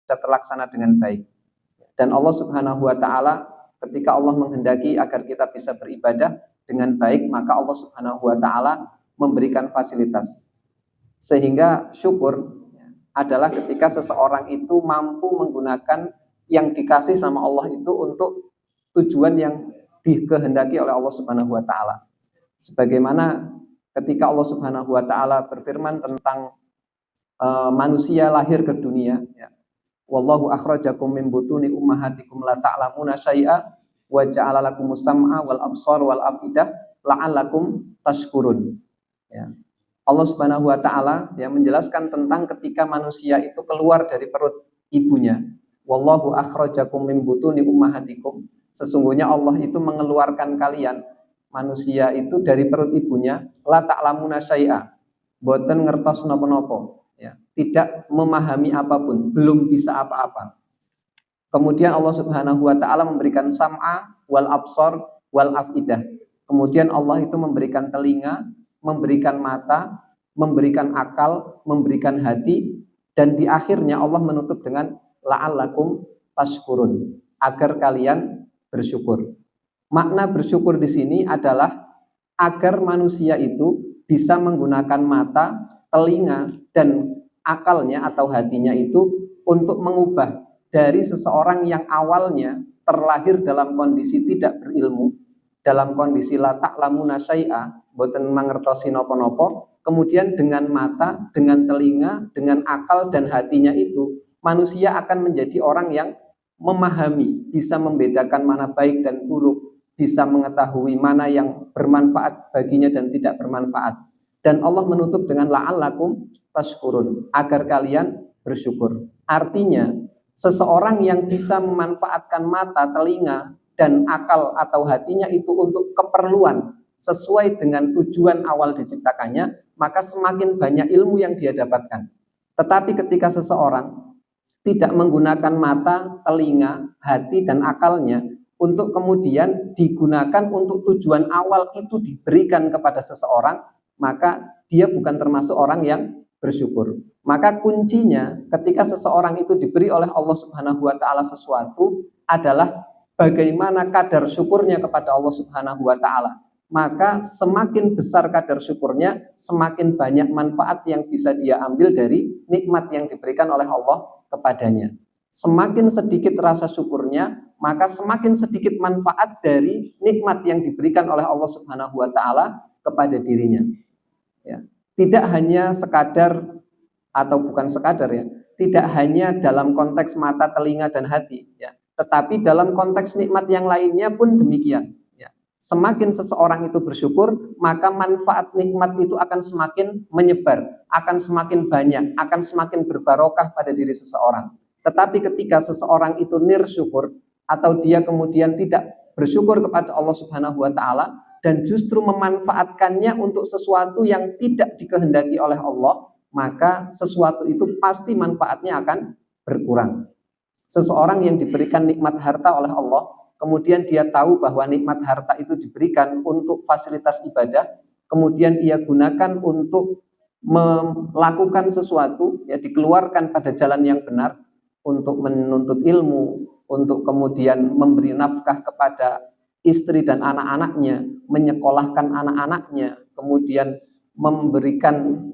bisa terlaksana dengan baik. Dan Allah Subhanahu wa taala ketika Allah menghendaki agar kita bisa beribadah dengan baik, maka Allah Subhanahu wa taala memberikan fasilitas. Sehingga syukur adalah ketika seseorang itu mampu menggunakan yang dikasih sama Allah itu untuk tujuan yang dikehendaki oleh Allah Subhanahu wa taala. Sebagaimana ketika Allah Subhanahu wa taala berfirman tentang manusia lahir ke dunia, ya. Wallahu akhrajakum min butuni ummahatikum la ta'lamuna syai'a wa ja'ala lakumus sam'a wal absar wal afidah la'allakum tashkurun. Ya. Allah Subhanahu wa taala yang menjelaskan tentang ketika manusia itu keluar dari perut ibunya. Wallahu akhrajakum min butuni ummahatikum. Sesungguhnya Allah itu mengeluarkan kalian manusia itu dari perut ibunya la ta'lamuna syai'a. Boten ngertos napa-napa. Ya, tidak memahami apapun, belum bisa apa-apa. Kemudian Allah Subhanahu wa taala memberikan sam'a wal absar wal afidah. Kemudian Allah itu memberikan telinga, memberikan mata, memberikan akal, memberikan hati, dan di akhirnya Allah menutup dengan la'allakum tashkurun, agar kalian bersyukur. Makna bersyukur di sini adalah agar manusia itu bisa menggunakan mata, telinga, dan akalnya atau hatinya itu untuk mengubah dari seseorang yang awalnya terlahir dalam kondisi tidak berilmu, dalam kondisi la ta'lamuna syai'a, boten mangertosi napa-napa, kemudian dengan mata, dengan telinga, dengan akal dan hatinya itu manusia akan menjadi orang yang memahami, bisa membedakan mana baik dan buruk, bisa mengetahui mana yang bermanfaat baginya dan tidak bermanfaat. Dan Allah menutup dengan la'allakum tashkurun, agar kalian bersyukur. Artinya, seseorang yang bisa memanfaatkan mata, telinga, dan akal atau hatinya itu untuk keperluan sesuai dengan tujuan awal diciptakannya, maka semakin banyak ilmu yang dia dapatkan. Tetapi ketika seseorang tidak menggunakan mata, telinga, hati, dan akalnya untuk kemudian digunakan untuk tujuan awal itu diberikan kepada seseorang, maka dia bukan termasuk orang yang bersyukur. Maka kuncinya ketika seseorang itu diberi oleh Allah Subhanahu wa taala sesuatu adalah bagaimana kadar syukurnya kepada Allah Subhanahu wa taala. Maka semakin besar kadar syukurnya, semakin banyak manfaat yang bisa dia ambil dari nikmat yang diberikan oleh Allah kepadanya. Semakin sedikit rasa syukurnya, maka semakin sedikit manfaat dari nikmat yang diberikan oleh Allah Subhanahu wa taala kepada dirinya. Ya. Tidak hanya sekadar atau bukan sekadar ya, tidak hanya dalam konteks mata, telinga, dan hati ya, tetapi dalam konteks nikmat yang lainnya pun demikian ya. Semakin seseorang itu bersyukur, maka manfaat nikmat itu akan semakin menyebar, akan semakin banyak, akan semakin berbarokah pada diri seseorang. Tetapi ketika seseorang itu nirsyukur atau dia kemudian tidak bersyukur kepada Allah Subhanahu wa taala dan justru memanfaatkannya untuk sesuatu yang tidak dikehendaki oleh Allah, maka sesuatu itu pasti manfaatnya akan berkurang. Seseorang yang diberikan nikmat harta oleh Allah, kemudian dia tahu bahwa nikmat harta itu diberikan untuk fasilitas ibadah, kemudian ia gunakan untuk melakukan sesuatu, ya dikeluarkan pada jalan yang benar, untuk menuntut ilmu, untuk kemudian memberi nafkah kepada istri dan anak-anaknya, menyekolahkan anak-anaknya, kemudian memberikan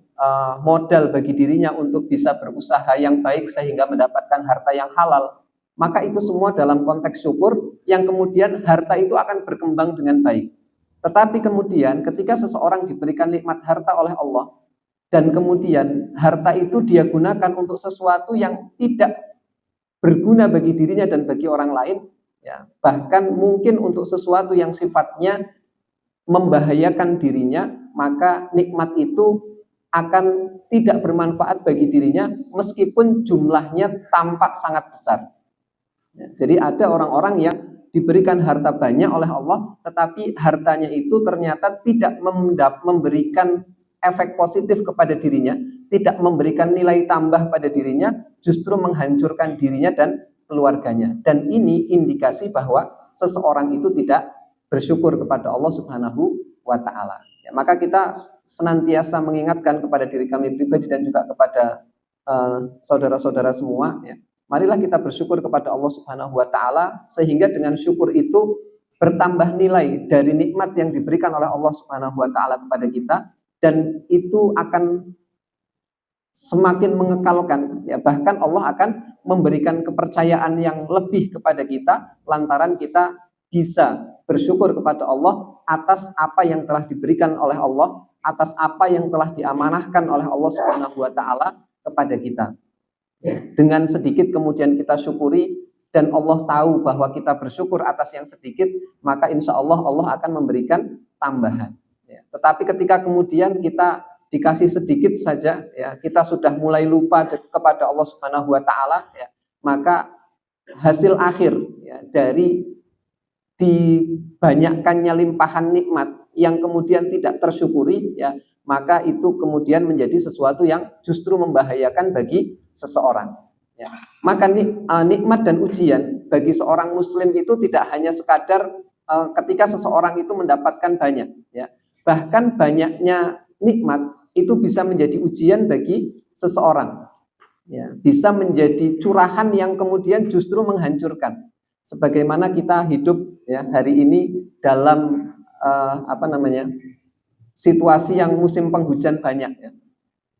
modal bagi dirinya untuk bisa berusaha yang baik sehingga mendapatkan harta yang halal. Maka itu semua dalam konteks syukur yang kemudian harta itu akan berkembang dengan baik. Tetapi kemudian ketika seseorang diberikan nikmat harta oleh Allah dan kemudian harta itu dia gunakan untuk sesuatu yang tidak berguna bagi dirinya dan bagi orang lain, ya, bahkan mungkin untuk sesuatu yang sifatnya membahayakan dirinya, maka nikmat itu akan tidak bermanfaat bagi dirinya meskipun jumlahnya tampak sangat besar. Ya, jadi ada orang-orang yang diberikan harta banyak oleh Allah, tetapi hartanya itu ternyata tidak memberikan efek positif kepada dirinya, tidak memberikan nilai tambah pada dirinya, justru menghancurkan dirinya dan keluarganya. Dan ini indikasi bahwa seseorang itu tidak bersyukur kepada Allah Subhanahu wa taala. Ya, maka kita senantiasa mengingatkan kepada diri kami pribadi dan juga kepada saudara-saudara semua ya, Marilah kita bersyukur kepada Allah Subhanahu wa taala, sehingga dengan syukur itu bertambah nilai dari nikmat yang diberikan oleh Allah Subhanahu wa taala kepada kita, dan itu akan semakin mengekalkan, ya, bahkan Allah akan memberikan kepercayaan yang lebih kepada kita lantaran kita bisa bersyukur kepada Allah atas apa yang telah diberikan oleh Allah, atas apa yang telah diamanahkan oleh Allah Subhanahu wa taala kepada kita. Dengan sedikit kemudian kita syukuri, dan Allah tahu bahwa kita bersyukur atas yang sedikit, maka insya Allah Allah akan memberikan tambahan. Tetapi ketika kemudian kita dikasih sedikit saja, ya, kita sudah mulai lupa kepada Allah Subhanahu wa taala, ya, maka hasil akhir, ya, dari dibanyakkannya limpahan nikmat yang kemudian tidak tersyukuri, ya, maka itu kemudian menjadi sesuatu yang justru membahayakan bagi seseorang. Ya. Maka nikmat dan ujian bagi seorang muslim itu tidak hanya sekadar ketika seseorang itu mendapatkan banyak, ya. Bahkan banyaknya nikmat itu bisa menjadi ujian bagi seseorang, ya. Bisa menjadi curahan yang kemudian justru menghancurkan. Sebagaimana kita hidup, ya, hari ini dalam situasi yang musim penghujan banyak, ya.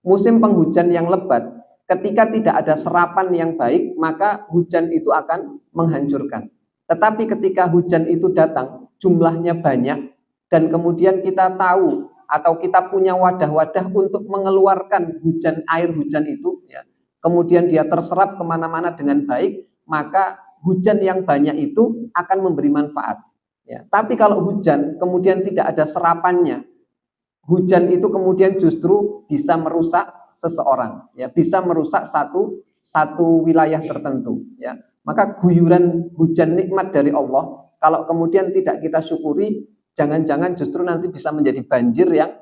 Musim penghujan yang lebat, ketika tidak ada serapan yang baik, maka hujan itu akan menghancurkan. Tetapi ketika hujan itu datang, jumlahnya banyak, dan kemudian kita tahu atau kita punya wadah-wadah untuk mengeluarkan air hujan itu, ya, kemudian dia terserap kemana-mana dengan baik, maka hujan yang banyak itu akan memberi manfaat. Ya. Tapi kalau hujan kemudian tidak ada serapannya, hujan itu kemudian justru bisa merusak seseorang, ya, bisa merusak satu wilayah tertentu, ya. Maka guyuran hujan nikmat dari Allah, kalau kemudian tidak kita syukuri, jangan-jangan justru nanti bisa menjadi banjir yang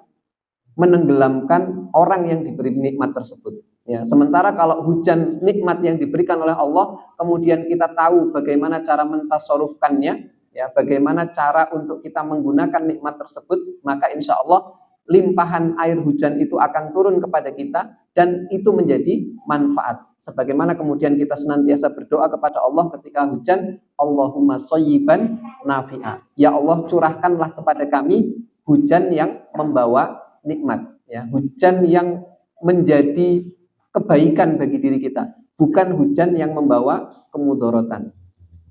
menenggelamkan orang yang diberi nikmat tersebut. Ya, sementara kalau hujan nikmat yang diberikan oleh Allah, kemudian kita tahu bagaimana cara mentasarufkannya, ya, bagaimana cara untuk kita menggunakan nikmat tersebut, maka insya Allah limpahan air hujan itu akan turun kepada kita, dan itu menjadi manfaat. Sebagaimana kemudian kita senantiasa berdoa kepada Allah ketika hujan, Allahumma shayyiban nafi'a. Ya Allah, curahkanlah kepada kami hujan yang membawa nikmat, ya, hujan yang menjadi kebaikan bagi diri kita, bukan hujan yang membawa kemudorotan.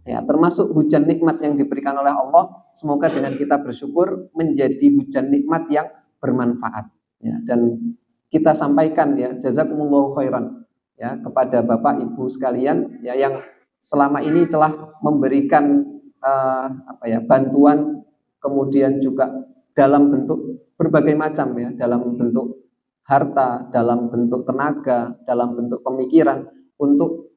Ya, termasuk hujan nikmat yang diberikan oleh Allah, semoga dengan kita bersyukur menjadi hujan nikmat yang bermanfaat. Ya, dan kita sampaikan, ya, jazakumullahu khairan, ya, kepada Bapak Ibu sekalian, ya, yang selama ini telah memberikan bantuan, kemudian juga dalam bentuk berbagai macam, ya, dalam bentuk harta, dalam bentuk tenaga, dalam bentuk pemikiran untuk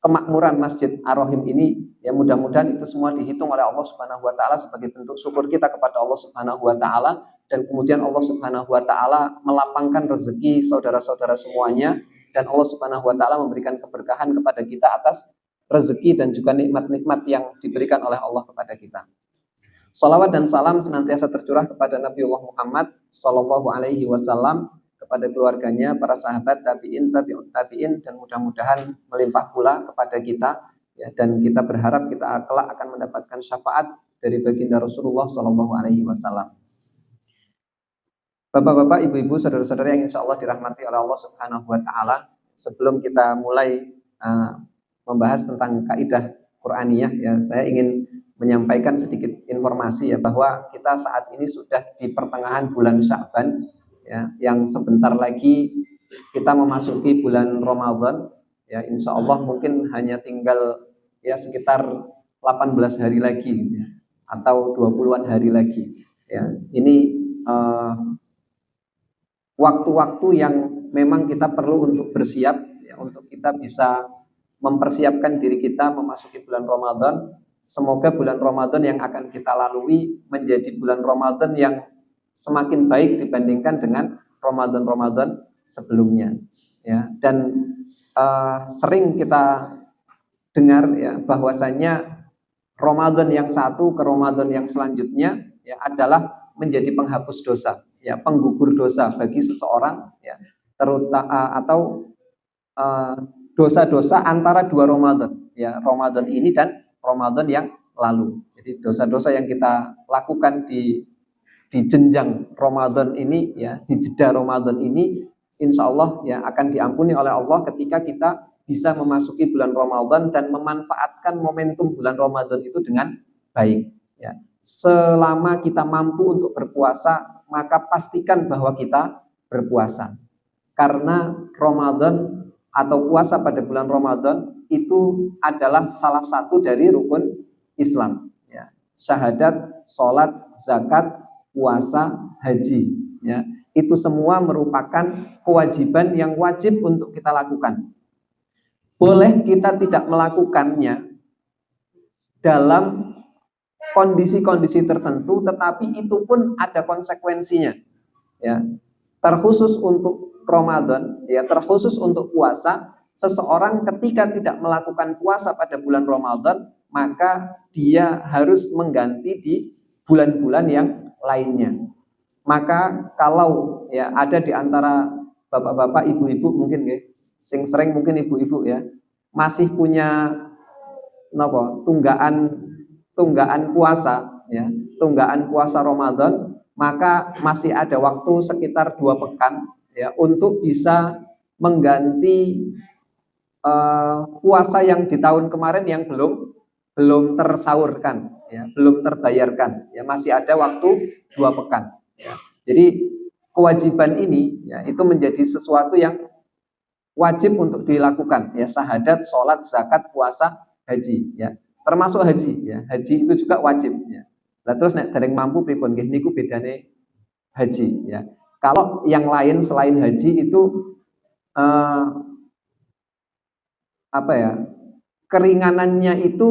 kemakmuran Masjid Ar-Rahim ini, ya, mudah-mudahan itu semua dihitung oleh Allah Subhanahu wa taala sebagai bentuk syukur kita kepada Allah Subhanahu wa taala, dan kemudian Allah Subhanahu wa taala melapangkan rezeki saudara-saudara semuanya, dan Allah Subhanahu wa taala memberikan keberkahan kepada kita atas rezeki dan juga nikmat-nikmat yang diberikan oleh Allah kepada kita. Salawat dan salam senantiasa tercurah kepada Nabiullah Muhammad Sallallahu Alaihi Wasallam, kepada keluarganya, para sahabat, tabiin, tabiut tabiin, dan mudah-mudahan melimpah pula kepada kita, ya, dan kita berharap kita kelak akan mendapatkan syafaat dari baginda Rasulullah Sallallahu Alaihi Wasallam. Bapak-bapak, ibu-ibu, saudara-saudara yang insya Allah dirahmati oleh Allah Subhanahu Wa Taala, sebelum kita mulai membahas tentang kaidah Qur'aniyah, ya, saya ingin menyampaikan sedikit informasi, ya, bahwa kita saat ini sudah di pertengahan bulan Sya'ban, ya, yang sebentar lagi kita memasuki bulan Ramadan, ya, insya Allah mungkin hanya tinggal, ya, sekitar 18 hari lagi, ya, atau 20-an hari lagi, ya. Ini waktu-waktu yang memang kita perlu untuk bersiap, ya, untuk kita bisa mempersiapkan diri kita memasuki bulan Ramadan. Semoga bulan Ramadan yang akan kita lalui menjadi bulan Ramadan yang semakin baik dibandingkan dengan Ramadan-Ramadan sebelumnya, ya. Dan sering kita dengar, ya, bahwasanya Ramadan yang satu ke Ramadan yang selanjutnya, ya, adalah menjadi penghapus dosa, ya, penggugur dosa bagi seseorang, ya, terutama atau dosa-dosa antara dua Ramadan, ya, Ramadan ini dan Ramadan yang lalu. Jadi dosa-dosa yang kita lakukan di jenjang Ramadan ini, ya, di jeda Ramadan ini, insya Allah ya akan diampuni oleh Allah ketika kita bisa memasuki bulan Ramadan dan memanfaatkan momentum bulan Ramadan itu dengan baik. Ya. Selama kita mampu untuk berpuasa, maka pastikan bahwa kita berpuasa. Karena Ramadan atau puasa pada bulan Ramadan itu adalah salah satu dari rukun Islam. Ya. Syahadat, sholat, zakat, puasa, haji. Ya. Itu semua merupakan kewajiban yang wajib untuk kita lakukan. Boleh kita tidak melakukannya dalam kondisi-kondisi tertentu, tetapi itu pun ada konsekuensinya. Ya. Terkhusus untuk Ramadan, ya, terkhusus untuk puasa, seseorang ketika tidak melakukan puasa pada bulan Ramadan, maka dia harus mengganti di bulan-bulan yang lainnya. Maka kalau ya ada di antara bapak-bapak, ibu-ibu mungkin ya, sing sering mungkin ibu-ibu ya, masih punya tunggaan puasa ya, tunggaan puasa Ramadan, maka masih ada waktu sekitar 2 pekan ya untuk bisa mengganti puasa yang di tahun kemarin yang belum tersalurkan ya, belum terbayarkan ya, masih ada waktu 2 pekan ya. Jadi kewajiban ini ya itu menjadi sesuatu yang wajib untuk dilakukan ya, syahadat, sholat, zakat, puasa, haji ya, termasuk haji ya, haji itu juga wajib ya. Nah, terus nek dereng mampu pripun nggih niku bedane haji ya. Kalau yang lain selain haji itu keringanannya itu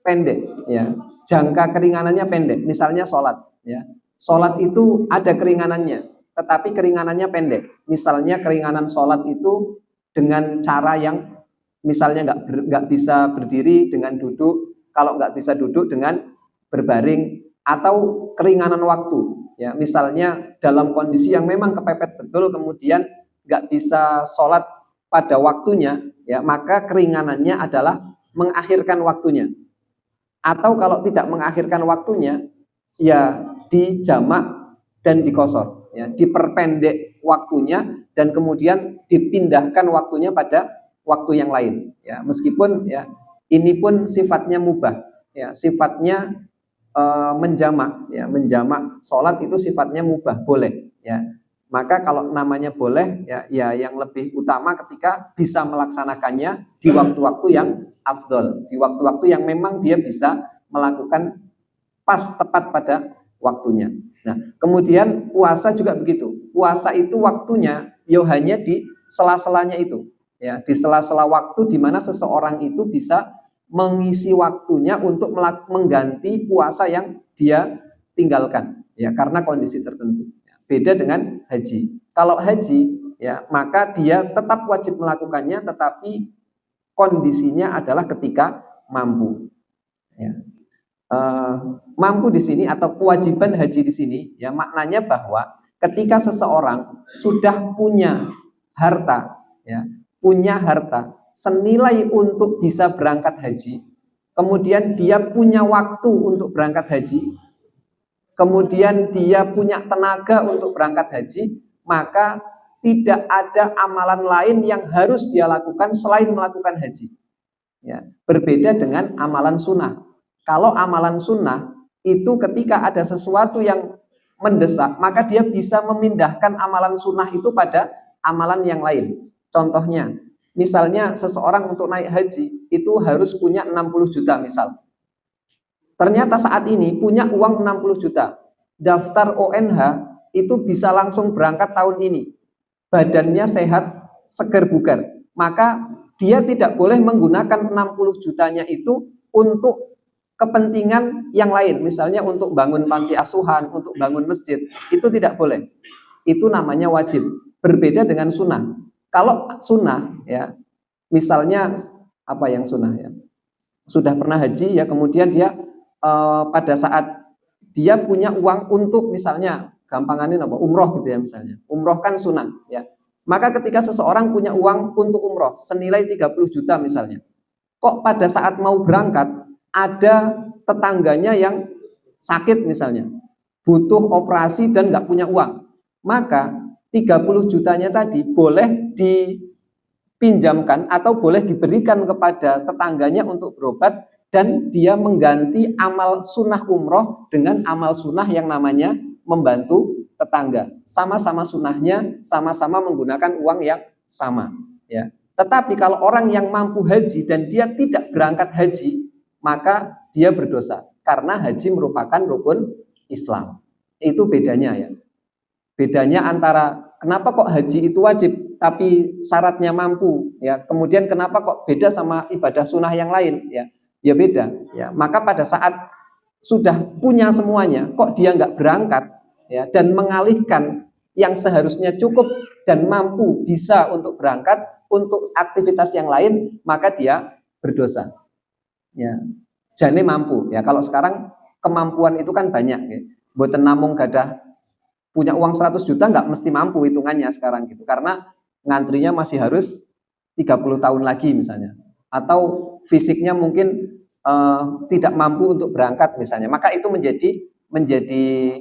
pendek ya, jangka keringanannya pendek. Misalnya sholat ya, sholat itu ada keringanannya, tetapi keringanannya pendek. Misalnya keringanan sholat itu dengan cara yang misalnya nggak bisa berdiri dengan duduk, kalau nggak bisa duduk dengan berbaring, atau keringanan waktu ya, misalnya dalam kondisi yang memang kepepet betul, kemudian nggak bisa sholat pada waktunya ya, maka keringanannya adalah mengakhirkan waktunya. Atau kalau tidak mengakhirkan waktunya ya dijamak dan dikosor ya, diperpendek waktunya dan kemudian dipindahkan waktunya pada waktu yang lain ya, meskipun ya ini pun sifatnya mubah ya, sifatnya menjamak ya, menjamak sholat itu sifatnya mubah, boleh ya. Maka kalau namanya boleh ya, ya yang lebih utama ketika bisa melaksanakannya di waktu-waktu yang afdol, di waktu-waktu yang memang dia bisa melakukan pas tepat pada waktunya. Nah, kemudian puasa juga begitu. Puasa itu waktunya ya hanya di sela-selanya itu ya, di sela-sela waktu di mana seseorang itu bisa mengisi waktunya untuk mengganti puasa yang dia tinggalkan ya, karena kondisi tertentu. Beda dengan haji. Kalau haji ya, maka dia tetap wajib melakukannya, tetapi kondisinya adalah ketika mampu ya. Mampu di sini atau kewajiban haji di sini ya, maknanya bahwa ketika seseorang sudah punya harta ya, punya harta senilai untuk bisa berangkat haji, kemudian dia punya waktu untuk berangkat haji, kemudian dia punya tenaga untuk berangkat haji, maka tidak ada amalan lain yang harus dia lakukan selain melakukan haji ya, berbeda dengan amalan sunnah. Kalau amalan sunnah itu ketika ada sesuatu yang mendesak, maka dia bisa memindahkan amalan sunnah itu pada amalan yang lain. Contohnya, misalnya seseorang untuk naik haji itu harus punya 60 juta misal. Ternyata saat ini punya uang 60 juta. Daftar ONH itu bisa langsung berangkat tahun ini. Badannya sehat, segar bugar. Maka dia tidak boleh menggunakan 60 jutanya itu untuk kepentingan yang lain. Misalnya untuk bangun panti asuhan, untuk bangun masjid. Itu tidak boleh. Itu namanya wajib. Berbeda dengan sunnah. Kalau sunnah ya, misalnya apa yang sunnah ya, sudah pernah haji ya, kemudian dia pada saat dia punya uang untuk misalnya gampangannya apa, umroh gitu ya, misalnya umroh kan sunnah ya, Maka ketika seseorang punya uang untuk umroh senilai 30 juta misalnya, kok pada saat mau berangkat ada tetangganya yang sakit misalnya, butuh operasi dan nggak punya uang, maka 30 jutanya tadi boleh dipinjamkan atau boleh diberikan kepada tetangganya untuk berobat, dan dia mengganti amal sunnah umroh dengan amal sunnah yang namanya membantu tetangga. Sama-sama sunnahnya, sama-sama menggunakan uang yang sama. Ya. Tetapi kalau orang yang mampu haji dan dia tidak berangkat haji, maka dia berdosa. Karena haji merupakan rukun Islam. Itu bedanya ya. Bedanya antara kenapa kok haji itu wajib tapi syaratnya mampu ya. Kemudian kenapa kok beda sama ibadah sunnah yang lain ya. Ya beda ya. Maka pada saat sudah punya semuanya kok dia nggak berangkat ya, dan mengalihkan yang seharusnya cukup dan mampu bisa untuk berangkat untuk aktivitas yang lain, maka dia berdosa ya. Jane mampu ya. Kalau sekarang kemampuan itu kan banyak ya. Mboten namung gadah punya uang 100 juta nggak mesti mampu hitungannya sekarang gitu, karena ngantrinya masih harus 30 tahun lagi misalnya, atau fisiknya mungkin tidak mampu untuk berangkat misalnya, maka itu menjadi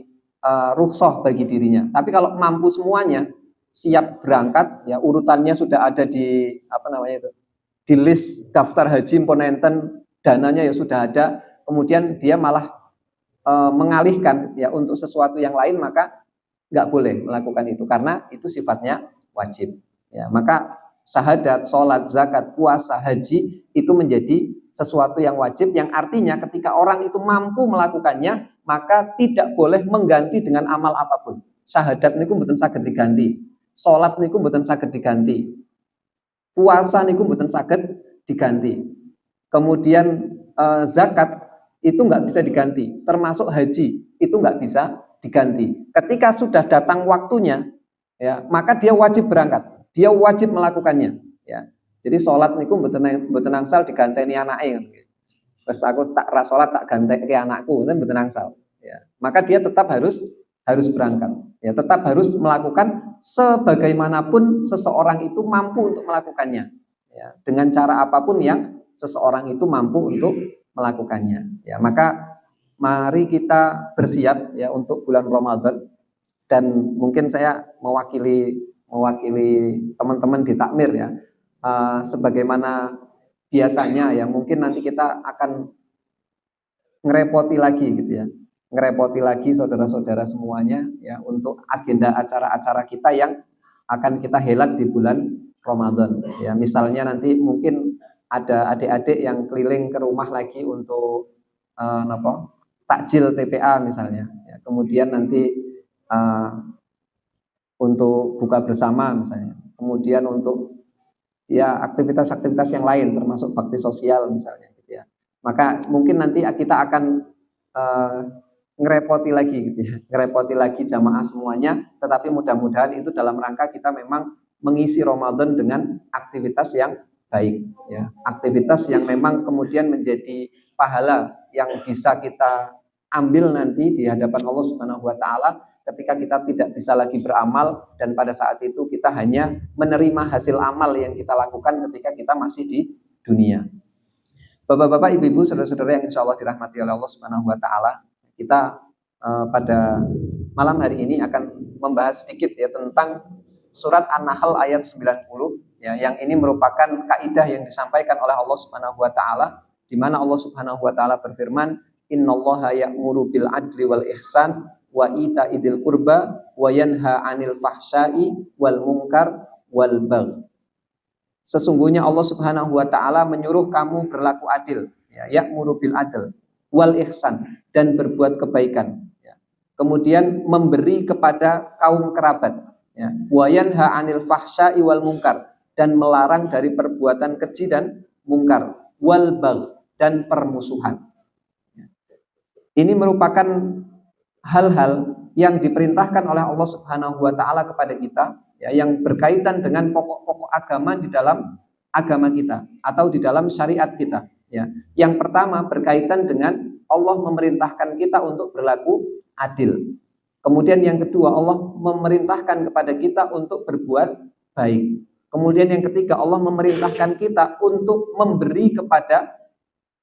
rukhsah bagi dirinya. Tapi kalau mampu semuanya, siap berangkat ya, urutannya sudah ada di apa namanya itu, di list daftar haji ponenten, dananya ya sudah ada, kemudian dia malah mengalihkan ya untuk sesuatu yang lain, maka nggak boleh melakukan itu karena itu sifatnya wajib ya. Maka syahadat, sholat, zakat, puasa, haji itu menjadi sesuatu yang wajib, yang artinya ketika orang itu mampu melakukannya maka tidak boleh mengganti dengan amal apapun. Syahadat niku mboten saged diganti, sholat niku mboten saged diganti, puasa niku mboten saged diganti, kemudian zakat itu nggak bisa diganti, termasuk haji itu nggak bisa diganti. Ketika sudah datang waktunya, ya maka dia wajib berangkat, dia wajib melakukannya. Ya, jadi sholat niku mboten angsal diganteni anake. Terus aku tak ras sholat tak ganteki anakku, itu mboten angsal. Ya, maka dia tetap harus berangkat. Ya, tetap harus melakukan sebagaimanapun seseorang itu mampu untuk melakukannya. Ya, dengan cara apapun yang seseorang itu mampu untuk melakukannya. Ya, maka mari kita bersiap ya untuk bulan Ramadan, dan mungkin saya mewakili teman-teman di takmir ya, sebagaimana biasanya ya, mungkin nanti kita akan ngerepoti lagi gitu ya, ngerepoti lagi saudara-saudara semuanya ya untuk agenda acara-acara kita yang akan kita helat di bulan Ramadan ya. Misalnya nanti mungkin ada adik-adik yang keliling ke rumah lagi untuk takjil TPA misalnya ya. Kemudian nanti untuk buka bersama misalnya, kemudian untuk ya aktivitas-aktivitas yang lain termasuk bakti sosial misalnya gitu ya. Maka mungkin nanti kita akan ngerepoti lagi gitu ya, ngerepoti lagi jamaah semuanya, tetapi mudah-mudahan itu dalam rangka kita memang mengisi Ramadan dengan aktivitas yang baik ya, aktivitas yang memang kemudian menjadi pahala yang bisa kita ambil nanti di hadapan Allah Subhanahu wa taala ketika kita tidak bisa lagi beramal, dan pada saat itu kita hanya menerima hasil amal yang kita lakukan ketika kita masih di dunia. Bapak-bapak, ibu-ibu, saudara-saudara yang insya Allah dirahmati oleh Allah Subhanahu wa taala, kita pada malam hari ini akan membahas sedikit ya tentang surat An-Nahl ayat 90 ya, yang ini merupakan kaidah yang disampaikan oleh Allah Subhanahu wa taala, di mana Allah Subhanahu wa taala berfirman, innallaha ya'muru bil adli wal ihsan wa ita'idil qurba wa yanha 'anil fahsya'i wal munkar wal bagh. Sesungguhnya Allah Subhanahu wa taala menyuruh kamu berlaku adil ya, ya'muru bil adl wal ihsan, dan berbuat kebaikan ya. Kemudian memberi kepada kaum kerabat ya, wa yanha 'anil fahsya'i wal munkar, dan melarang dari perbuatan keji dan mungkar, wal bagh, dan permusuhan. Ini merupakan hal-hal yang diperintahkan oleh Allah Subhanahu wa taala kepada kita ya, yang berkaitan dengan pokok-pokok agama di dalam agama kita atau di dalam syariat kita ya. Yang pertama berkaitan dengan Allah memerintahkan kita untuk berlaku adil. Kemudian yang kedua, Allah memerintahkan kepada kita untuk berbuat baik. Kemudian yang ketiga, Allah memerintahkan kita untuk memberi kepada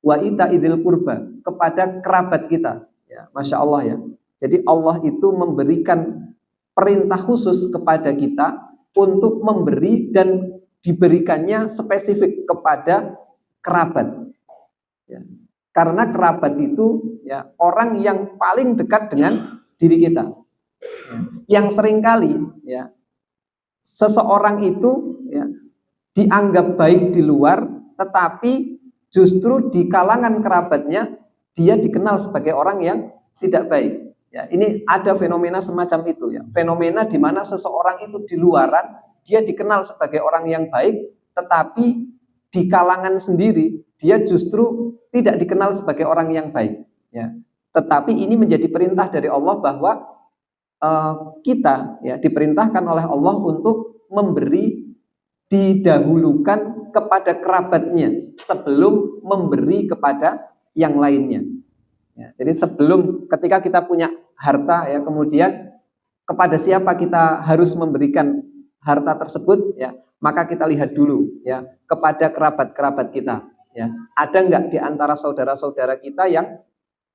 wa ita idil kurba, kepada kerabat kita. Ya, Masya Allah ya. Jadi Allah itu memberikan perintah khusus kepada kita untuk memberi dan diberikannya spesifik kepada kerabat. Ya. Karena kerabat itu ya orang yang paling dekat dengan diri kita. Ya. Yang seringkali ya seseorang itu ya dianggap baik di luar, tetapi justru di kalangan kerabatnya dia dikenal sebagai orang yang tidak baik. Ya, ini ada fenomena semacam itu ya. Fenomena di mana seseorang itu di luaran dia dikenal sebagai orang yang baik, tetapi di kalangan sendiri dia justru tidak dikenal sebagai orang yang baik. Ya. Tetapi ini menjadi perintah dari Allah bahwa kita ya diperintahkan oleh Allah untuk memberi, didahulukan kepada kerabatnya sebelum memberi kepada yang lainnya. Ya, jadi sebelum ketika kita punya harta ya kemudian kepada siapa kita harus memberikan harta tersebut ya, maka kita lihat dulu ya kepada kerabat-kerabat kita ya. Ada enggak di antara saudara-saudara kita yang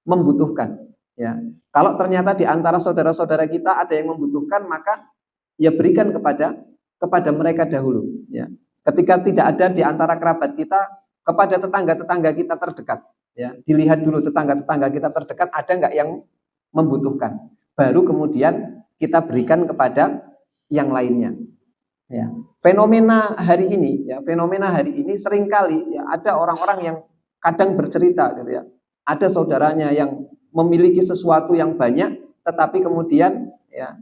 membutuhkan ya. Kalau ternyata di antara saudara-saudara kita ada yang membutuhkan, maka ya berikan kepada mereka dahulu ya. Ketika tidak ada di antara kerabat kita, kepada tetangga-tetangga kita terdekat ya, dilihat dulu tetangga-tetangga kita terdekat ada nggak yang membutuhkan, baru kemudian kita berikan kepada yang lainnya ya. Fenomena hari ini seringkali ya ada orang-orang yang kadang bercerita gitu ya, ada saudaranya yang memiliki sesuatu yang banyak, tetapi kemudian ya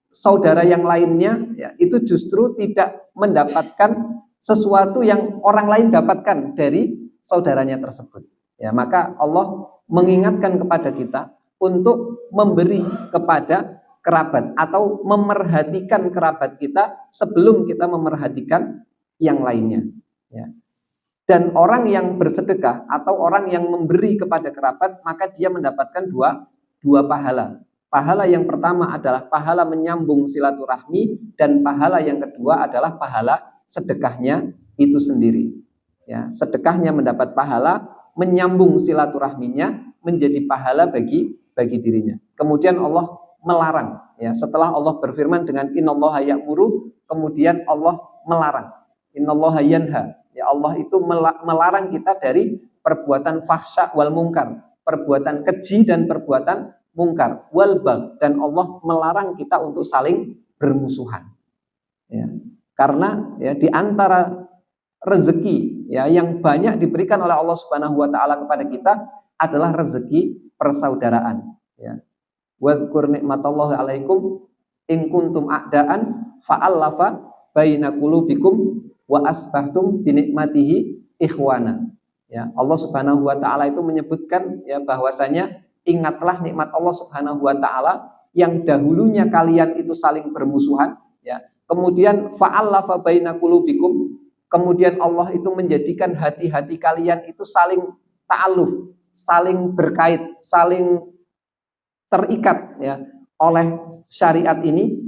saudara yang lainnya ya itu justru tidak mendapatkan sesuatu yang orang lain dapatkan dari saudaranya tersebut. Ya, maka Allah mengingatkan kepada kita untuk memberi kepada kerabat atau memerhatikan kerabat kita sebelum kita memerhatikan yang lainnya. Ya. Dan orang yang bersedekah atau orang yang memberi kepada kerabat, maka dia mendapatkan dua pahala. Pahala yang pertama adalah pahala menyambung silaturahmi, dan pahala yang kedua adalah pahala sedekahnya itu sendiri. Ya, sedekahnya mendapat pahala, menyambung silaturahminya menjadi pahala bagi dirinya. Kemudian Allah melarang. Ya, setelah Allah berfirman dengan innallaha ya'muru, kemudian Allah melarang. Innallaha yanha. Ya, Allah itu melarang kita dari perbuatan fahsya wal mungkar, perbuatan keji dan perbuatan mungkar wal bagh, dan Allah melarang kita untuk saling bermusuhan. Ya, karena ya di antara rezeki ya yang banyak diberikan oleh Allah Subhanahu wa taala kepada kita adalah rezeki persaudaraan. Ya. Wadhkur nikmatallahi alaikum in kuntum a'daan fa'allafa baina qulubikum wa asbahtum bi nikmatihi ikhwana. Ya, Allah Subhanahu wa taala itu menyebutkan ya bahwasanya ingatlah nikmat Allah Subhanahu wa taala yang dahulunya kalian itu saling bermusuhan ya. Kemudian fa'allafa baina qulubikum, kemudian Allah itu menjadikan hati-hati kalian itu saling ta'aluf, saling berkait, saling terikat ya oleh syariat ini,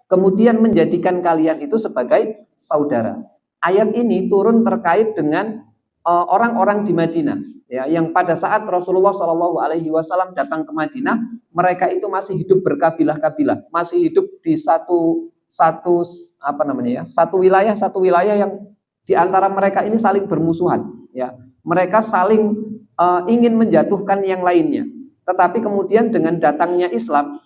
kemudian menjadikan kalian itu sebagai saudara. Ayat ini turun terkait dengan orang-orang di Madinah ya, yang pada saat Rasulullah Shallallahu Alaihi Wasallam datang ke Madinah, mereka itu masih hidup berkabilah-kabilah, masih hidup di satu wilayah yang di antara mereka ini saling bermusuhan. Ya, mereka saling ingin menjatuhkan yang lainnya. Tetapi kemudian dengan datangnya Islam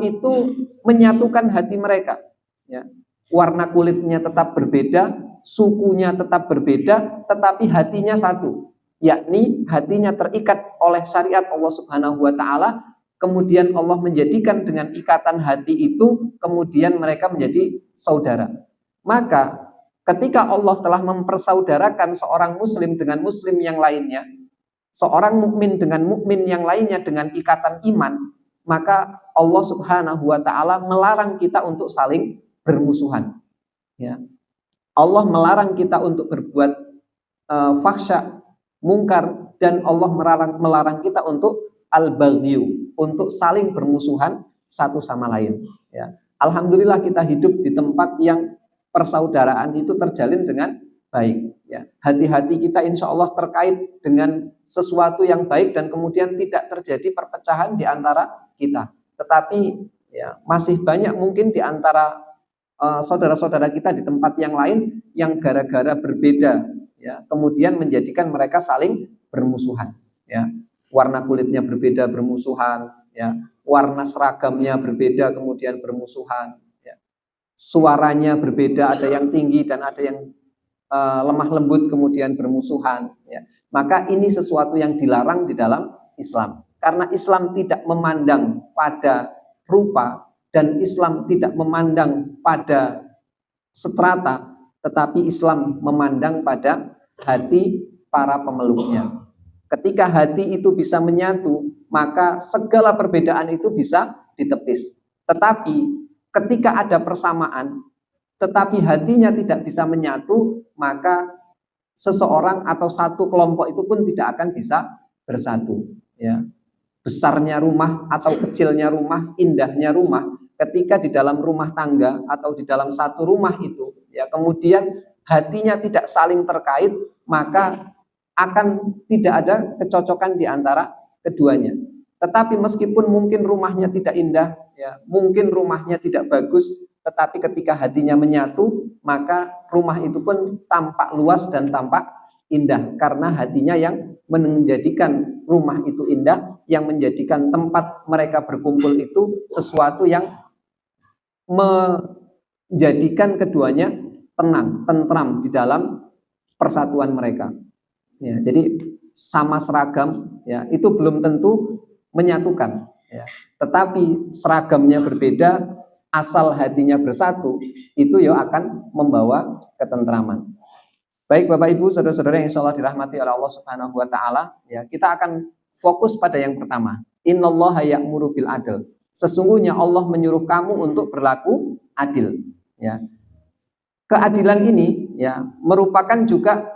itu menyatukan hati mereka. Ya, warna kulitnya tetap berbeda, sukunya tetap berbeda, tetapi hatinya satu. Yakni hatinya terikat oleh syariat Allah Subhanahu wa taala, kemudian Allah menjadikan dengan ikatan hati itu kemudian mereka menjadi saudara. Maka ketika Allah telah mempersaudarakan seorang muslim dengan muslim yang lainnya, seorang mukmin dengan mukmin yang lainnya dengan ikatan iman, maka Allah Subhanahu wa taala melarang kita untuk saling bermusuhan. Ya. Allah melarang kita untuk berbuat fahsya, mungkar, dan Allah melarang kita untuk al-baghyu, untuk saling bermusuhan satu sama lain. Ya. Alhamdulillah kita hidup di tempat yang persaudaraan itu terjalin dengan baik. Ya, hati-hati kita insya Allah terkait dengan sesuatu yang baik dan kemudian tidak terjadi perpecahan di antara kita. Tetapi ya, masih banyak mungkin di antara saudara-saudara kita di tempat yang lain yang gara-gara berbeda, ya, kemudian menjadikan mereka saling bermusuhan. Ya, warna kulitnya berbeda bermusuhan, ya, warna seragamnya berbeda kemudian bermusuhan. Ya, suaranya berbeda, ada yang tinggi dan ada yang lemah lembut kemudian bermusuhan, ya. Maka ini sesuatu yang dilarang di dalam Islam, karena Islam tidak memandang pada rupa dan Islam tidak memandang pada strata, tetapi Islam memandang pada hati para pemeluknya. Ketika hati itu bisa menyatu, maka segala perbedaan itu bisa ditepis. Tetapi ketika ada persamaan tetapi hatinya tidak bisa menyatu, maka seseorang atau satu kelompok itu pun tidak akan bisa bersatu. Ya. Besarnya rumah atau kecilnya rumah, indahnya rumah, ketika di dalam rumah tangga atau di dalam satu rumah itu, ya, kemudian hatinya tidak saling terkait, maka akan tidak ada kecocokan di antara keduanya. Tetapi meskipun mungkin rumahnya tidak indah, ya, mungkin rumahnya tidak bagus, tetapi ketika hatinya menyatu, maka rumah itu pun tampak luas dan tampak indah, karena hatinya yang menjadikan rumah itu indah, yang menjadikan tempat mereka berkumpul itu sesuatu yang menjadikan keduanya tenang, tentram di dalam persatuan mereka. Ya, jadi sama seragam, ya, itu belum tentu menyatukan, ya. Tetapi seragamnya berbeda, asal hatinya bersatu, itu ya akan membawa ketentraman. Baik Bapak Ibu, saudara-saudara yang insyaallah dirahmati oleh Allah Subhanahu wa taala, ya, kita akan fokus pada yang pertama. Innallaha ya'muru bil adl. Sesungguhnya Allah menyuruh kamu untuk berlaku adil, ya. Keadilan ini, ya, merupakan juga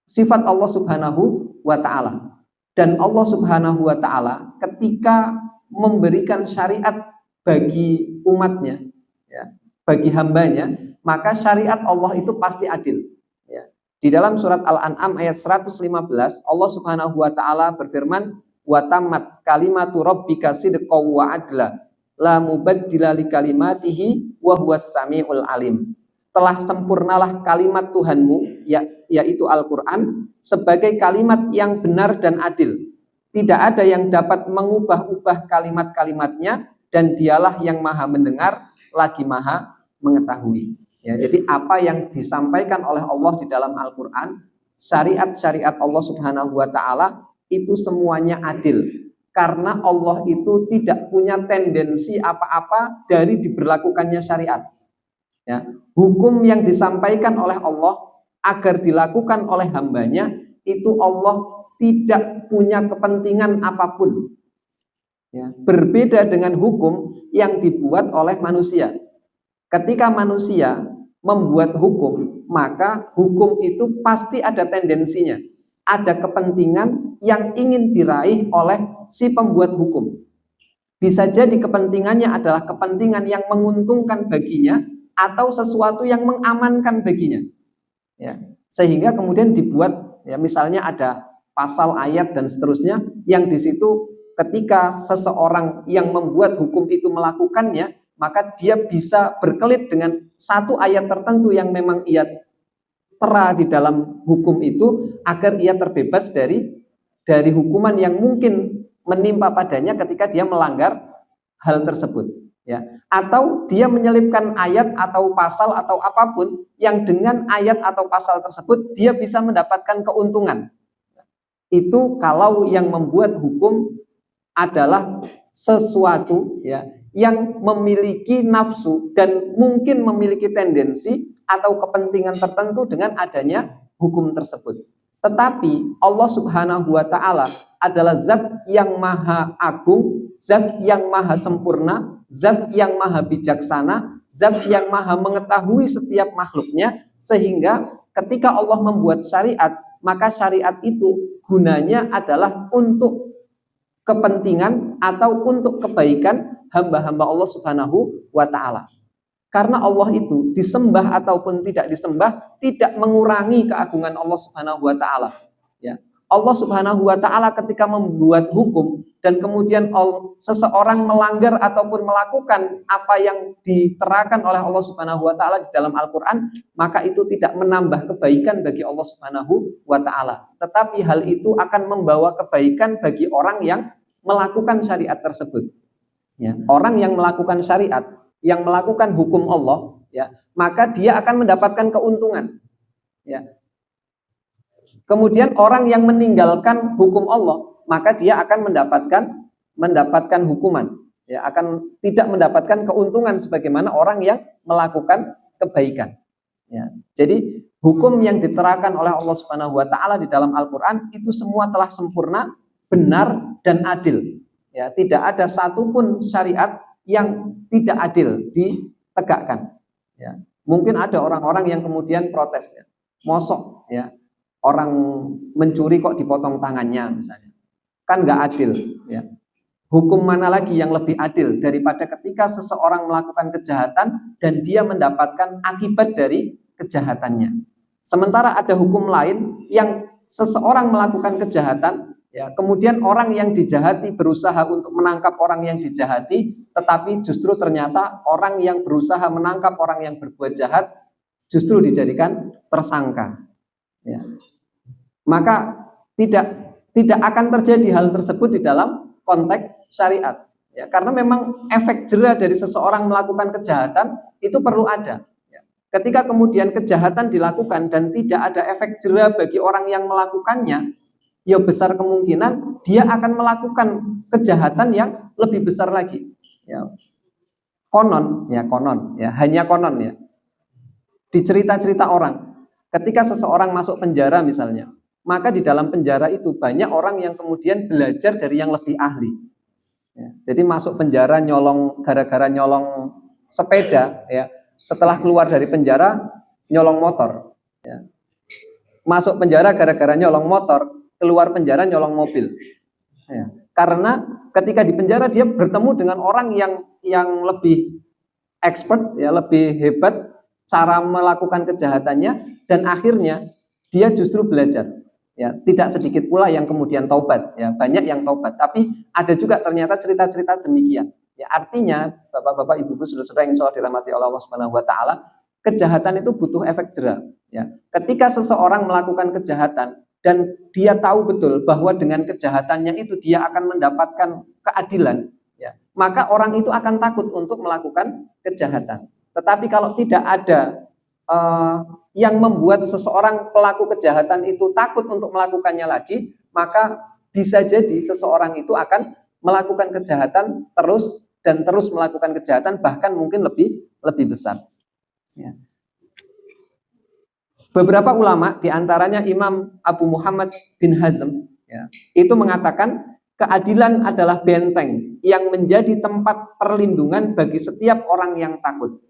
sifat Allah Subhanahu wa taala. Dan Allah Subhanahu wa taala ketika memberikan syariat bagi umatnya, ya, bagi hambanya, maka syariat Allah itu pasti adil. Ya. Di dalam surat Al-An'am ayat 115, Allah Subhanahu wa taala berfirman, "Wa tammat kalimatu rabbika sidqan wa adla, la mubaddila li kalimatihi wa huwas samiul alim." Telah sempurnalah kalimat Tuhanmu, yaitu Al-Qur'an, sebagai kalimat yang benar dan adil. Tidak ada yang dapat mengubah-ubah kalimat-kalimatnya, dan dialah yang maha mendengar lagi maha mengetahui. Ya, jadi apa yang disampaikan oleh Allah di dalam Al-Quran, syariat-syariat Allah Subhanahu wa taala itu semuanya adil. Karena Allah itu tidak punya tendensi apa-apa dari diberlakukannya syariat. Ya, hukum yang disampaikan oleh Allah agar dilakukan oleh hambanya, itu Allah tidak punya kepentingan apapun. Ya, berbeda dengan hukum yang dibuat oleh manusia. Ketika manusia membuat hukum, maka hukum itu pasti ada tendensinya, ada kepentingan yang ingin diraih oleh si pembuat hukum. Bisa jadi kepentingannya adalah kepentingan yang menguntungkan baginya atau sesuatu yang mengamankan baginya. Ya, sehingga kemudian dibuat, ya, misalnya ada pasal, ayat dan seterusnya yang di situ ketika seseorang yang membuat hukum itu melakukannya, maka dia bisa berkelit dengan satu ayat tertentu yang memang ia tera di dalam hukum itu, agar ia terbebas dari hukuman yang mungkin menimpa padanya ketika dia melanggar hal tersebut. Ya. Atau dia menyelipkan ayat atau pasal atau apapun yang dengan ayat atau pasal tersebut dia bisa mendapatkan keuntungan. Itu kalau yang membuat hukum adalah sesuatu, ya, yang memiliki nafsu dan mungkin memiliki tendensi atau kepentingan tertentu dengan adanya hukum tersebut. Tetapi Allah Subhanahu wa taala adalah zat yang maha agung, zat yang maha sempurna, zat yang maha bijaksana, zat yang maha mengetahui setiap makhluknya, sehingga ketika Allah membuat syariat, maka syariat itu gunanya adalah untuk kepentingan atau untuk kebaikan hamba-hamba Allah Subhanahu wa taala. Karena Allah itu disembah ataupun tidak disembah tidak mengurangi keagungan Allah Subhanahu wa taala. Ya. Allah Subhanahu wa taala ketika membuat hukum dan kemudian seseorang melanggar ataupun melakukan apa yang diterakan oleh Allah Subhanahu wa taala di dalam Al-Qur'an, maka itu tidak menambah kebaikan bagi Allah Subhanahu wa taala. Tetapi hal itu akan membawa kebaikan bagi orang yang melakukan syariat tersebut. Ya, orang yang melakukan syariat, yang melakukan hukum Allah, ya, maka dia akan mendapatkan keuntungan. Ya. Kemudian orang yang meninggalkan hukum Allah, maka dia akan mendapatkan hukuman. Ya, akan tidak mendapatkan keuntungan sebagaimana orang yang melakukan kebaikan. Ya. Jadi hukum yang diterapkan oleh Allah Subhanahu wa taala di dalam Al-Qur'an itu semua telah sempurna, benar dan adil. Ya, tidak ada satupun syariat yang tidak adil ditegakkan. Ya. Mungkin ada orang-orang yang kemudian protes, ya. Mosok, ya, orang mencuri kok dipotong tangannya misalnya, kan nggak adil. Ya. Hukum mana lagi yang lebih adil daripada ketika seseorang melakukan kejahatan dan dia mendapatkan akibat dari kejahatannya. Sementara ada hukum lain yang seseorang melakukan kejahatan, ya, kemudian orang yang dijahati berusaha untuk menangkap orang yang dijahati, tetapi justru ternyata orang yang berusaha menangkap orang yang berbuat jahat justru dijadikan tersangka. Ya. Maka tidak akan terjadi hal tersebut di dalam konteks syariat. Ya, karena memang efek jera dari seseorang melakukan kejahatan itu perlu ada. Ya. Ketika kemudian kejahatan dilakukan dan tidak ada efek jera bagi orang yang melakukannya, ya besar kemungkinan dia akan melakukan kejahatan yang lebih besar lagi. Ya. Konon, hanya konon, ya. Di cerita-cerita orang, ketika seseorang masuk penjara misalnya, maka di dalam penjara itu banyak orang yang kemudian belajar dari yang lebih ahli. Ya. Jadi masuk penjara gara-gara nyolong sepeda, ya. Setelah keluar dari penjara nyolong motor. Ya. Masuk penjara gara-gara nyolong motor, keluar penjara nyolong mobil. Ya. Karena ketika di penjara dia bertemu dengan orang yang lebih expert, ya, lebih hebat cara melakukan kejahatannya, dan akhirnya dia justru belajar. Ya, tidak sedikit pula yang kemudian taubat, ya, banyak yang taubat, tapi ada juga ternyata cerita-cerita demikian. Ya, artinya Bapak-bapak, Ibu-ibu, saudara-saudara yang insyaallah dirahmati oleh Allah Subhanahu wa taala, kejahatan itu butuh efek jera, ya. Ketika seseorang melakukan kejahatan dan dia tahu betul bahwa dengan kejahatannya itu dia akan mendapatkan keadilan, ya, maka orang itu akan takut untuk melakukan kejahatan. Tetapi kalau tidak ada yang membuat seseorang pelaku kejahatan itu takut untuk melakukannya lagi, maka bisa jadi seseorang itu akan melakukan kejahatan terus dan terus melakukan kejahatan, bahkan mungkin lebih besar. Ya. Beberapa ulama, diantaranya Imam Abu Muhammad bin Hazm, ya, itu mengatakan keadilan adalah benteng yang menjadi tempat perlindungan bagi setiap orang yang takut.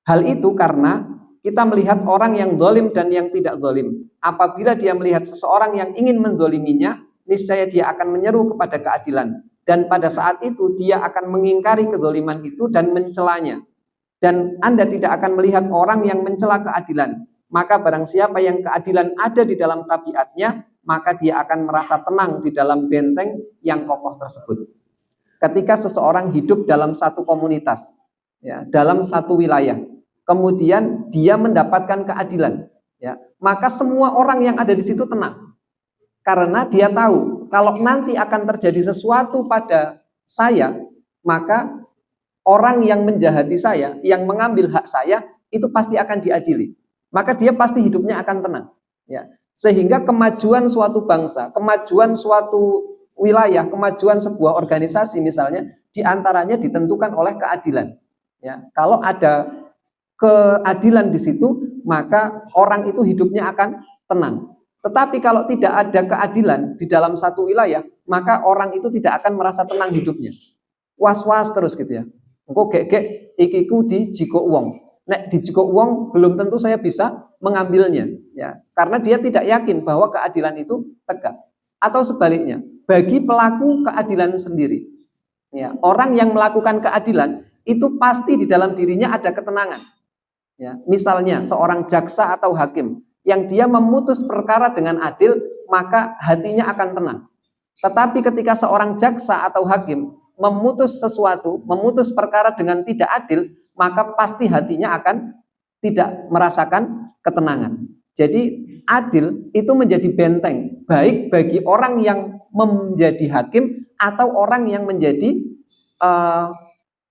Hal itu karena kita melihat orang yang zalim dan yang tidak zalim. Apabila dia melihat seseorang yang ingin menzaliminya, niscaya dia akan menyeru kepada keadilan. Dan pada saat itu dia akan mengingkari kezaliman itu dan mencelanya. Dan Anda tidak akan melihat orang yang mencela keadilan. Maka barang siapa yang keadilan ada di dalam tabiatnya, maka dia akan merasa tenang di dalam benteng yang kokoh tersebut. Ketika seseorang hidup dalam satu komunitas, ya, dalam satu wilayah, kemudian dia mendapatkan keadilan, ya, maka semua orang yang ada di situ tenang, karena dia tahu kalau nanti akan terjadi sesuatu pada saya, maka orang yang menjahati saya, yang mengambil hak saya, itu pasti akan diadili. Maka dia pasti hidupnya akan tenang. Ya. Sehingga kemajuan suatu bangsa, kemajuan suatu wilayah, kemajuan sebuah organisasi misalnya, diantaranya ditentukan oleh keadilan. Ya. Kalau ada keadilan di situ, maka orang itu hidupnya akan tenang. Tetapi kalau tidak ada keadilan di dalam satu wilayah, maka orang itu tidak akan merasa tenang hidupnya. Was-was terus gitu, ya. Engko gek-gek ikiku di jiko uang. Nek di jiko uang belum tentu saya bisa mengambilnya, ya. Karena dia tidak yakin bahwa keadilan itu tegak. Atau sebaliknya, bagi pelaku keadilan sendiri, ya, orang yang melakukan keadilan, itu pasti di dalam dirinya ada ketenangan. Ya, misalnya seorang jaksa atau hakim yang dia memutus perkara dengan adil, maka hatinya akan tenang. Tetapi ketika seorang jaksa atau hakim memutus sesuatu, memutus perkara dengan tidak adil, maka pasti hatinya akan tidak merasakan ketenangan. Jadi adil itu menjadi benteng baik bagi orang yang menjadi hakim atau orang yang menjadi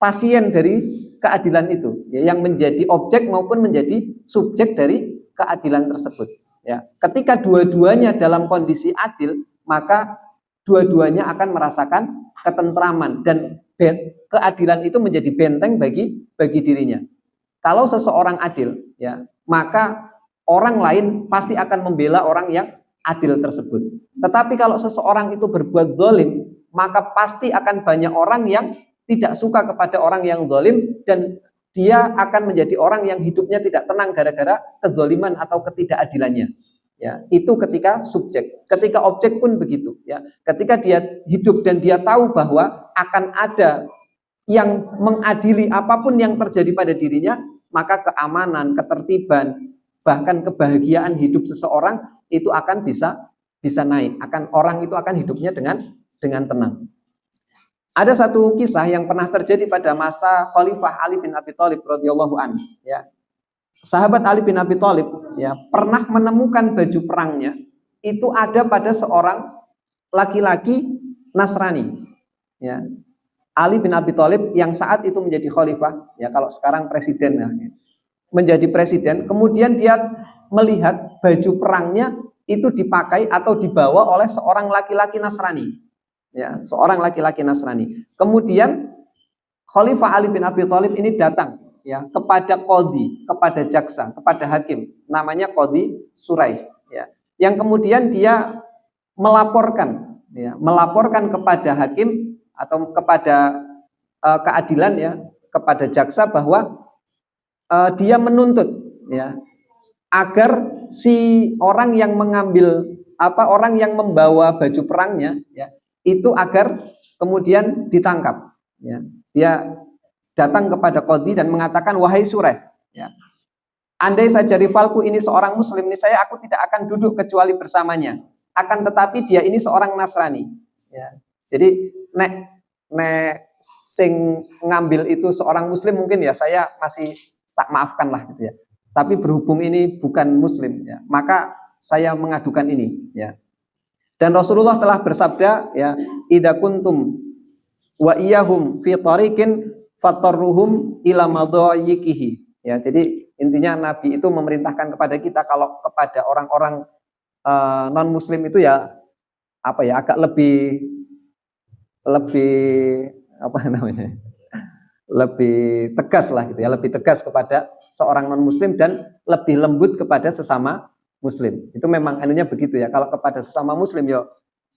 pasien dari keadilan itu, ya, yang menjadi objek maupun menjadi subjek dari keadilan tersebut. Ya, ketika dua-duanya dalam kondisi adil, maka dua-duanya akan merasakan ketentraman dan keadilan itu menjadi benteng bagi dirinya. Kalau seseorang adil, ya, maka orang lain pasti akan membela orang yang adil tersebut. Tetapi kalau seseorang itu berbuat zalim, maka pasti akan banyak orang yang tidak suka kepada orang yang zalim, dan dia akan menjadi orang yang hidupnya tidak tenang gara-gara kezaliman atau ketidakadilannya. Ya, itu ketika subjek. Ketika objek pun begitu. Ya, ketika dia hidup dan dia tahu bahwa akan ada yang mengadili apapun yang terjadi pada dirinya, maka keamanan, ketertiban, bahkan kebahagiaan hidup seseorang itu akan bisa naik. Orang itu akan hidupnya dengan tenang. Ada satu kisah yang pernah terjadi pada masa Khalifah Ali bin Abi Thalib radhiyallahu anhu. Ya, sahabat Ali bin Abi Thalib, ya, pernah menemukan baju perangnya itu ada pada seorang laki-laki Nasrani. Ya, Ali bin Abi Thalib yang saat itu menjadi khalifah, ya kalau sekarang presiden, ya, menjadi presiden, kemudian dia melihat baju perangnya itu dipakai atau dibawa oleh seorang laki-laki Nasrani. Ya, seorang laki-laki Nasrani. Kemudian Khalifah Ali bin Abi Thalib ini datang, ya, kepada qadhi, kepada jaksa, kepada hakim, namanya Qadhi Suraih, ya, yang kemudian dia melaporkan, ya, melaporkan kepada hakim atau kepada keadilan, ya, kepada jaksa bahwa dia menuntut, ya, agar si orang yang mengambil orang yang membawa baju perangnya, ya, itu agar kemudian ditangkap. Ya, dia datang kepada qadhi dan mengatakan, wahai Suraih, ya, andai saja rivalku ini seorang muslim, niscaya aku tidak akan duduk kecuali bersamanya. Akan tetapi dia ini seorang Nasrani. Ya, jadi nek sing ngambil itu seorang muslim mungkin ya saya masih tak maafkan lah gitu ya. Tapi berhubung ini bukan muslim, ya, maka saya mengadukan ini, ya. Dan Rasulullah telah bersabda, ya, idza kuntum wa iyahum fi tariqin fatarruhum ila madayyikihi. Ya, jadi intinya Nabi itu memerintahkan kepada kita kalau kepada orang-orang non muslim itu ya agak lebih apa namanya? Lebih tegas lah gitu ya, lebih tegas kepada seorang non muslim dan lebih lembut kepada sesama muslim. Itu memang anunya begitu ya. Kalau kepada sesama muslim yo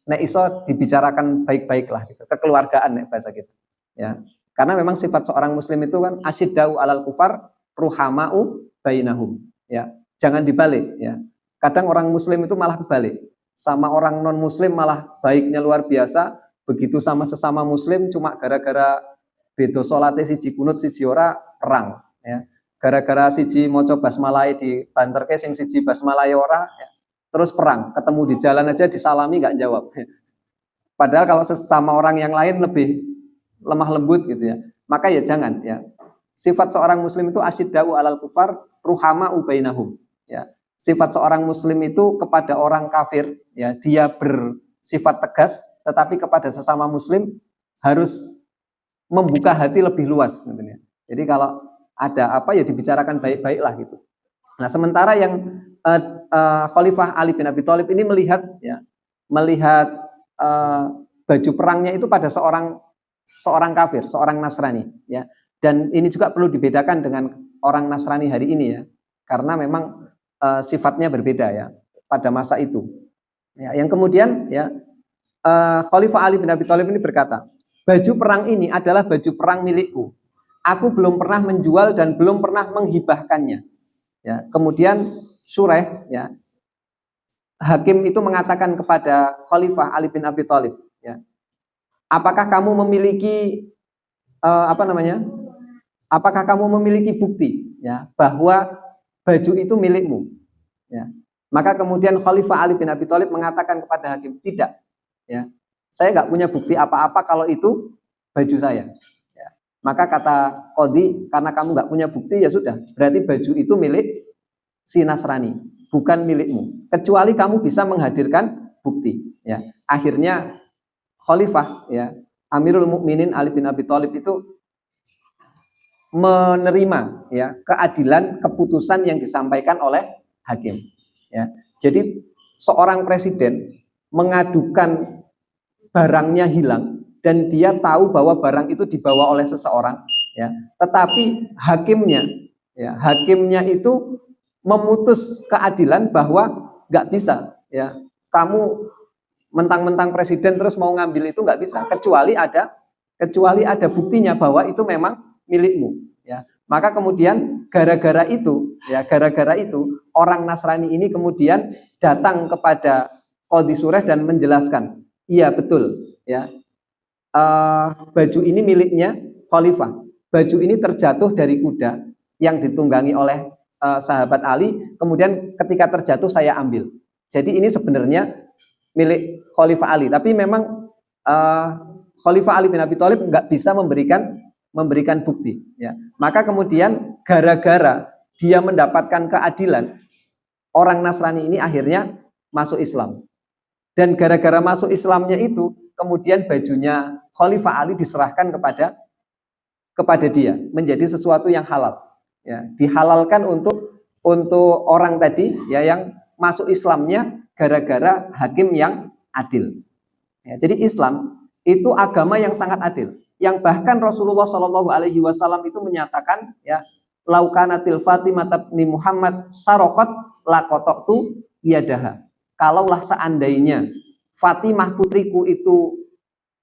nek iso dibicarakan baik-baik lah gitu. Kekeluargaan nek bahasa gitu. Ya. Karena memang sifat seorang muslim itu kan asyiddau alal kufar ruhamau bainahum. Ya. Jangan dibalik ya. Kadang orang muslim itu malah kebalik. Sama orang non muslim malah baiknya luar biasa, begitu sama sesama muslim cuma gara-gara beda salate siji kunut siji ora perang ya. Gara-gara siji maca basmalah di banterke sing siji basmalah ora, ya, terus perang, ketemu di jalan aja disalami nggak jawab. Padahal kalau sesama orang yang lain lebih lemah lembut gitu ya. Maka ya jangan ya. Sifat seorang muslim itu asyiddau alal kufar ruhama ubainahum, ya. Sifat seorang muslim itu kepada orang kafir, ya, dia bersifat tegas, tetapi kepada sesama muslim harus membuka hati lebih luas gitu ya. Jadi kalau ada apa ya dibicarakan baik-baik lah gitu. Nah, sementara yang Khalifah Ali bin Abi Thalib ini melihat baju perangnya itu pada seorang kafir, seorang Nasrani, ya. Dan ini juga perlu dibedakan dengan orang Nasrani hari ini ya, karena memang sifatnya berbeda ya pada masa itu. Ya, yang kemudian ya Khalifah Ali bin Abi Thalib ini berkata, baju perang ini adalah baju perang milikku. Aku belum pernah menjual dan belum pernah menghibahkannya. Ya, kemudian Suraih, ya, hakim itu mengatakan kepada Khalifah Ali bin Abi Thalib, ya, apakah kamu memiliki apakah kamu memiliki bukti ya bahwa baju itu milikmu? Ya. Maka kemudian Khalifah Ali bin Abi Thalib mengatakan kepada hakim, tidak, ya, saya nggak punya bukti apa-apa kalau itu baju saya. Ya. Maka kata Qadhi, karena kamu nggak punya bukti ya sudah, berarti baju itu milik si Nasrani, bukan milikmu. Kecuali kamu bisa menghadirkan bukti. Ya. Akhirnya Khalifah, ya, Amirul Mukminin Ali bin Abi Thalib itu menerima ya keadilan keputusan yang disampaikan oleh hakim. Ya. Jadi seorang presiden mengadukan barangnya hilang dan dia tahu bahwa barang itu dibawa oleh seseorang, ya. Tetapi hakimnya itu memutus keadilan bahwa nggak bisa, ya. Kamu mentang-mentang presiden terus mau ngambil itu nggak bisa, kecuali ada buktinya bahwa itu memang milikmu, ya. Maka kemudian gara-gara itu orang Nasrani ini kemudian datang kepada Qadhi Sureh dan menjelaskan, iya betul, ya, baju ini miliknya Khalifah. Baju ini terjatuh dari kuda yang ditunggangi oleh sahabat Ali, kemudian ketika terjatuh saya ambil. Jadi ini sebenarnya milik Khalifah Ali, tapi memang Khalifah Ali bin Abi Thalib nggak bisa memberikan bukti, ya. Maka kemudian gara-gara dia mendapatkan keadilan, orang Nasrani ini akhirnya masuk Islam. Dan gara-gara masuk Islamnya itu, kemudian bajunya Khalifah Ali diserahkan kepada dia, menjadi sesuatu yang halal, ya. Dihalalkan untuk orang tadi, ya, yang masuk Islamnya gara-gara hakim yang adil. Ya, jadi Islam itu agama yang sangat adil, yang bahkan Rasulullah Shallallahu Alaihi Wasallam itu menyatakan, ya, laukanatil Fatimah bin Muhammad sarokot lakotoktu yadaha. Kalaulah seandainya Fatimah putriku itu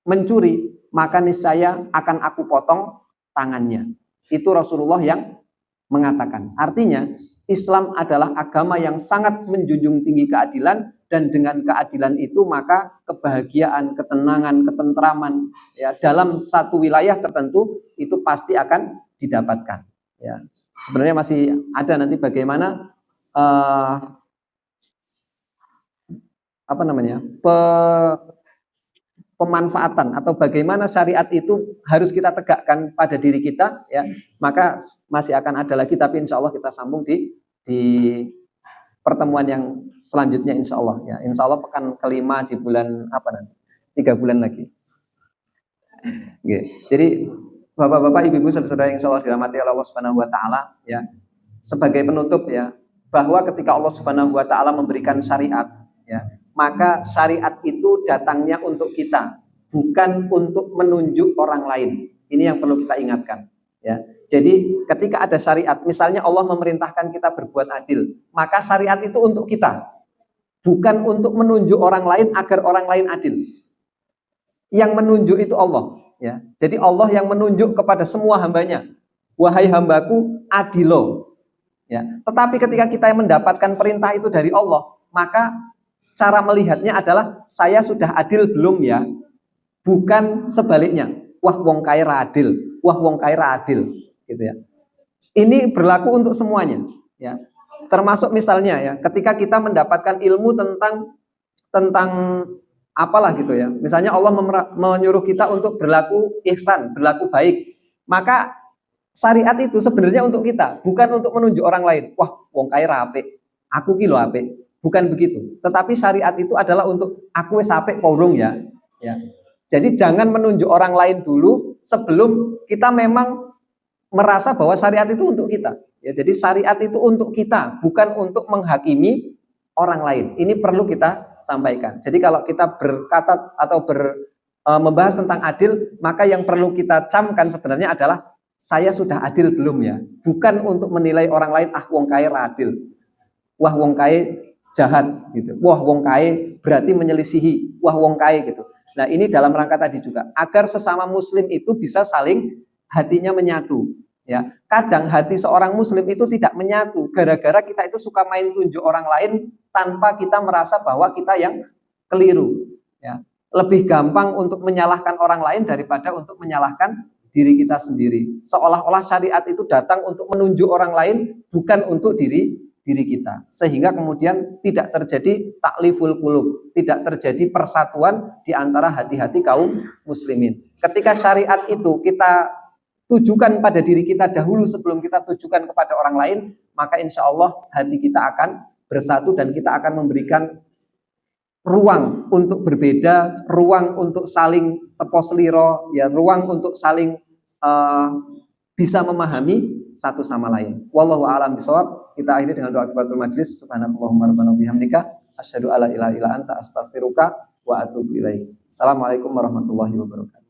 mencuri, maka niscaya akan aku potong tangannya. Itu Rasulullah yang mengatakan. Artinya Islam adalah agama yang sangat menjunjung tinggi keadilan, dan dengan keadilan itu maka kebahagiaan, ketenangan, ketentraman, ya, dalam satu wilayah tertentu itu pasti akan didapatkan. Ya. Sebenarnya masih ada nanti bagaimana pemanfaatan atau bagaimana syariat itu harus kita tegakkan pada diri kita, ya. Maka masih akan ada lagi, tapi insya Allah kita sambung di pertemuan yang selanjutnya insya Allah, ya. Insya Allah pekan kelima di bulan apa nanti? 3 bulan lagi. Oke. Jadi bapak-bapak, ibu-ibu, saudara-saudara yang insya Allah dirahmati Allah Subhanahu Wa Taala, ya. Sebagai penutup, ya, bahwa ketika Allah Subhanahu Wa Taala memberikan syariat, ya, maka syariat itu datangnya untuk kita, bukan untuk menunjuk orang lain. Ini yang perlu kita ingatkan, ya. Jadi ketika ada syariat, misalnya Allah memerintahkan kita berbuat adil, maka syariat itu untuk kita, bukan untuk menunjuk orang lain agar orang lain adil. Yang menunjuk itu Allah, ya. Jadi Allah yang menunjuk kepada semua hambanya, wahai hambaku adilo, ya. Tetapi ketika kita mendapatkan perintah itu dari Allah, maka cara melihatnya adalah saya sudah adil belum, ya, bukan sebaliknya. Wah wong kaya adil, wah wong kaya adil, gitu, ya. Ini berlaku untuk semuanya, ya. Termasuk misalnya, ya, ketika kita mendapatkan ilmu tentang apalah gitu, ya. Misalnya Allah menyuruh kita untuk berlaku ihsan, berlaku baik, maka syariat itu sebenarnya untuk kita, bukan untuk menunjuk orang lain. Wah wong kaya apik, aku ki lho apik. Bukan begitu. Tetapi syariat itu adalah untuk aku wis apik porong, ya. Ya. Jadi jangan menunjuk orang lain dulu sebelum kita memang merasa bahwa syariat itu untuk kita. Ya, jadi syariat itu untuk kita, bukan untuk menghakimi orang lain. Ini perlu kita sampaikan. Jadi kalau kita berkata atau membahas tentang adil, maka yang perlu kita camkan sebenarnya adalah saya sudah adil belum, ya. Bukan untuk menilai orang lain, ah wong kaya adil, wah wong kaya jahat, gitu. Wah wong kaya berarti menyelisihi, wah wong kaya, gitu. Nah ini dalam rangka tadi juga agar sesama muslim itu bisa saling hatinya menyatu, ya. Kadang hati seorang muslim itu tidak menyatu gara-gara kita itu suka main tunjuk orang lain tanpa kita merasa bahwa kita yang keliru, ya. Lebih gampang untuk menyalahkan orang lain daripada untuk menyalahkan diri kita sendiri. Seolah-olah syariat itu datang untuk menunjuk orang lain, bukan untuk diri kita. Sehingga kemudian tidak terjadi takliful qulub, tidak terjadi persatuan di antara hati-hati kaum muslimin. Ketika syariat itu kita tujukan pada diri kita dahulu sebelum kita tujukan kepada orang lain, maka insya Allah hati kita akan bersatu dan kita akan memberikan ruang untuk berbeda, ruang untuk saling tepos liro, ya, ruang untuk saling bisa memahami satu sama lain. Wallahu a'lam bishawab. Kita akhiri dengan doa kifaratul majlis. Subhanakallahumma rabbana bihamdika asyhadu alla ilaha illa anta astaghfiruka wa atubu ilaik. Assalamualaikum warahmatullahi wabarakatuh.